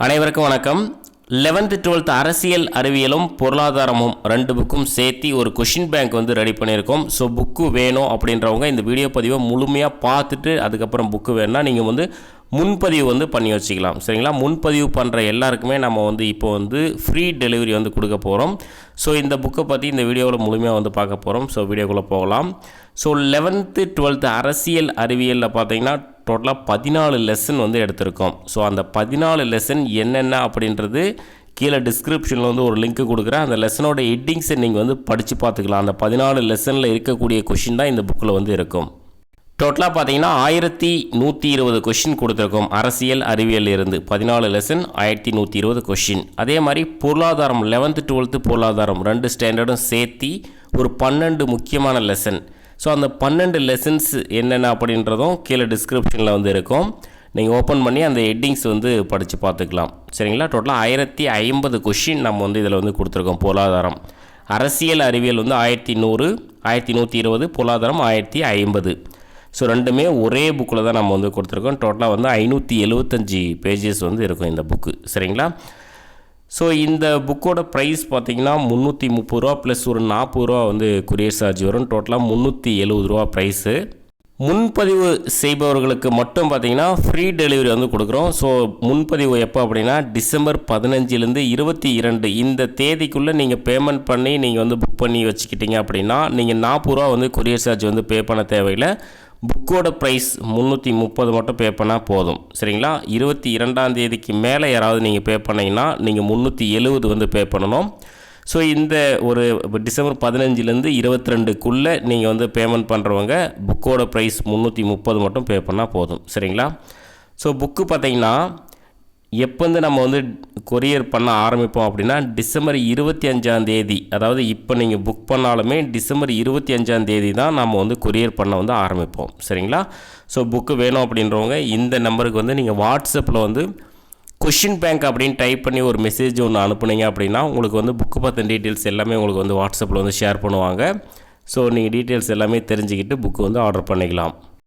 அனைவருக்கும் வணக்கம். 11th 12th அரசியல் அறிவியலும் பொருளாதாரமும் ரெண்டு புக்கும் சேர்த்து ஒரு கொஷின் பேங்க் வந்து ரெடி பண்ணியிருக்கோம். ஸோ புக்கு வேணும் அப்படின்றவங்க இந்த வீடியோ பதிவை முழுமையாக பார்த்துட்டு அதுக்கப்புறம் புக்கு வேணும்னா நீங்கள் வந்து முன்பதிவு வந்து பண்ணி வச்சுக்கலாம். சரிங்களா? முன்பதிவு பண்ணுற எல்லாருக்குமே நம்ம வந்து இப்போ வந்து ஃப்ரீ டெலிவரி வந்து கொடுக்க போகிறோம். ஸோ இந்த புக்கை பற்றி இந்த வீடியோவில் முழுமையாக வந்து பார்க்க போகிறோம். ஸோ வீடியோக்குள்ளே போகலாம். ஸோ 11th 12th அரசியல் அறிவியலில் பார்த்தீங்கன்னா டோட்டலாக 14 லெசன் வந்து எடுத்திருக்கோம். ஸோ அந்த 14 லெசன் என்னென்ன அப்படின்றது கீழே டிஸ்கிரிப்ஷனில் வந்து ஒரு லிங்க் கொடுக்குறேன். அந்த லெசனோட ஹெட்டிங்ஸை நீங்கள் வந்து படித்து பார்த்துக்கலாம். அந்த 14 லெசனில் இருக்கக்கூடிய கொஷின் தான் இந்த புக்கில் வந்து இருக்கும். டோட்டலாக பார்த்தீங்கன்னா 1120 கொஷின் கொடுத்துருக்கோம். அரசியல் அறிவியல் இருந்து 14 லெசன் 1120 கொஷின். அதே மாதிரி பொருளாதாரம் 11th 12th பொருளாதாரம் ரெண்டு ஸ்டாண்டர்டும் சேர்த்து ஒரு 12 முக்கியமான லெசன். ஸோ அந்த 12 லெசன்ஸ் என்னென்ன அப்படின்றதும் கீழே டிஸ்கிரிப்ஷனில் வந்து இருக்கும். நீங்கள் ஓப்பன் பண்ணி அந்த ஹெட்டிங்ஸ் வந்து படித்து பார்த்துக்கலாம். சரிங்களா? டோட்டலாக 1050 கொஷின் நம்ம வந்து இதில் வந்து கொடுத்துருக்கோம். பொருளாதாரம் அரசியல் அறிவியல் வந்து 1100 1120, பொருளாதாரம் 1050. ஸோ ரெண்டுமே ஒரே புக்கில் தான் நம்ம வந்து கொடுத்துருக்கோம். டோட்டலாக வந்து 575 பேஜஸ் வந்து இருக்கும் இந்த புக்கு. சரிங்களா? ஸோ இந்த புக்கோட ப்ரைஸ் பார்த்திங்கன்னா 330 ரூபா ப்ளஸ் ஒரு 40 ரூபா வந்து கொரியர் சார்ஜ் வரும். டோட்டலாக 370 ரூபா ப்ரைஸு. முன்பதிவு செய்பவர்களுக்கு மட்டும் பார்த்திங்கன்னா ஃப்ரீ டெலிவரி வந்து கொடுக்குறோம். ஸோ முன்பதிவு எப்போ அப்படின்னா டிசம்பர் 15லேருந்து 22 இந்த தேதிக்குள்ளே நீங்கள் பேமெண்ட் பண்ணி நீங்கள் வந்து புக் பண்ணி வச்சுக்கிட்டீங்க அப்படின்னா நீங்கள் 40 ரூபா வந்து கொரியர் சார்ஜ் வந்து பே பண்ண தேவையில்லை. புக்கோட ப்ரைஸ் 330 மட்டும் பே பண்ணால் போதும். சரிங்களா? 22ஆம் தேதிக்கு மேலே யாராவது நீங்கள் பே பண்ணிங்கன்னா நீங்கள் 370 வந்து பே பண்ணணும். ஸோ இந்த ஒரு டிசம்பர் 15லேருந்து 22க்குள்ளே நீங்கள் வந்து பேமெண்ட் பண்ணுறவங்க புக்கோட ப்ரைஸ் 330 மட்டும் பே பண்ணால் போதும். சரிங்களா? ஸோ புக்கு பார்த்திங்கன்னா எப்போ வந்து நம்ம வந்து கொரியர் பண்ண ஆரம்பிப்போம் அப்படின்னா டிசம்பர் 25ஆம் தேதி, அதாவது இப்போ நீங்கள் புக் பண்ணாலுமே டிசம்பர் 25ஆம் தேதி தான் நம்ம வந்து கொரியர் பண்ண வந்து ஆரம்பிப்போம். சரிங்களா? ஸோ புக்கு வேணும் அப்படின்றவங்க இந்த நம்பருக்கு வந்து நீங்கள் வாட்ஸ்அப்பில் வந்து கொஷின் பேங்க் அப்படின்னு டைப் பண்ணி ஒரு மெசேஜ் ஒன்று அனுப்புனீங்க அப்படின்னா உங்களுக்கு வந்து புக்கு பற்றின டீட்டெயில்ஸ் எல்லாமே உங்களுக்கு வந்து வாட்ஸ்அப்பில் வந்து ஷேர் பண்ணுவாங்க. ஸோ நீங்கள் டீட்டெயில்ஸ் எல்லாமே தெரிஞ்சுக்கிட்டு புக்கு வந்து ஆர்டர் பண்ணிக்கலாம்.